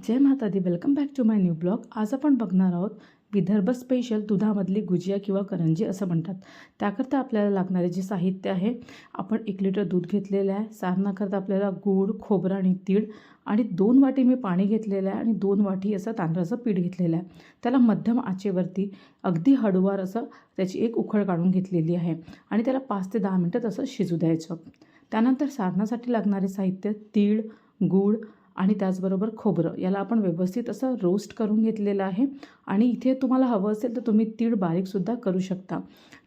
जय माता दी. Welcome back to my new blog. आज आपण बघणार आहोत विदर्भ स्पेशल दुधामधली गुजिया किंवा करंजी असं म्हणतात. त्याकरता आपल्याला लागणारे जे साहित्य आहे, आपण 1 लिटर दूध घेतलेलं आहे. सारणाकरता आपल्याला गूळ, खोबरं आणि तीळ आणि 2 वाटी मी पाणी घेतलेलं आहे आणि 2 वाटी असं तांदळाचं पीठ घेतलेलं आहे. त्याला मध्यम आचेवरती अगदी हळूवार असं त्याची एक उकळ काढून घेतलेली आहे आणि त्याला 5 ते 10 मिनिटं तसं शिजू द्यायचं. त्यानंतर सारणासाठी लागणारे साहित्य तीळ, गूळ आणि त्याचबरोबर खोबरं याला आपण व्यवस्थित असं रोस्ट करून घेतलेलं आहे आणि इथे तुम्हाला हवं असेल तर तुम्ही तीळ बारीकसुद्धा करू शकता.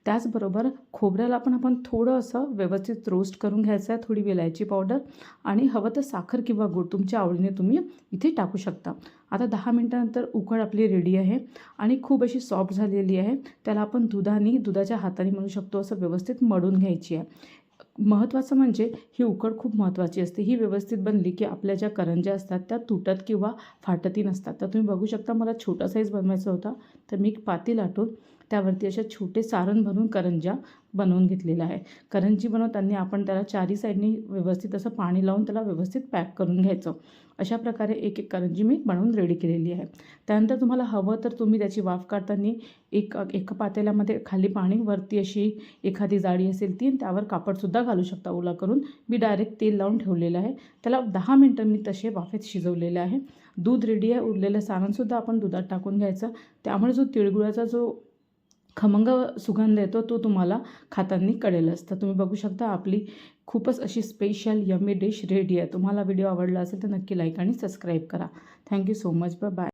त्याचबरोबर खोबऱ्याला पण आपण थोडं असं व्यवस्थित रोस्ट करून घ्यायचं आहे, थोडी वेलायची पावडर आणि हवं तर साखर किंवा गूळ तुमच्या आवडीने तुम्ही इथे टाकू शकता. आता 10 मिनिटानंतर उकळ आपली रेडी आहे आणि खूप अशी सॉफ्ट झालेली आहे. त्याला आपण दुधाच्या हाताने म्हणू शकतो असं व्यवस्थित मळून घ्यायची आहे. महत्त्वाचं म्हणजे ही उकळ खूप महत्त्वाची असते. ही व्यवस्थित बनली की आपल्या ज्या करंज्या असतात त्या तुटत किंवा फाटतही नसतात. तर तुम्ही बघू शकता मला छोटा साईज बनवायचा होता, तर मी एक पातेल लाटून त्यावरती अशा छोटे सारण भरून करंज्या बनवून घेतलेला आहे. करंजी बनवताना आपण त्याला चारी साईडनी व्यवस्थित असं पाणी लावून त्याला व्यवस्थित पॅक करून घ्यायचं. अशा प्रकारे एक एक करंजी मी बनवून रेडी केलेली आहे. त्यानंतर तुम्हाला हवं तर तुम्ही त्याची वाफ काढताना एका पातेल्यामध्ये खाली पाणी, वरती अशी एखादी जाळी असेल ती, त्यावर कापडसुद्धा घालू शकता ओला करून. मी डायरेक्ट तेल लावून ठेवलेलं आहे. त्याला 10 मिनिटं मी तसे वाफेत शिजवलेले आहे. दूध रेडी आहे. उरलेलं सारणसुद्धा आपण दुधात टाकून घ्यायचं. त्यामुळे जो तिळगुळाचा जो खमंग सुगंध येतो तो तुम्हाला खाताना कळेलच. तर तुम्ही बघू शकता आपली खूपच अशी स्पेशल यम्मी डिश रेडी आहे. तुम्हाला व्हिडिओ आवडला असेल तर नक्की लाईक आणि सबस्क्राईब करा. Thank you so much. बाय.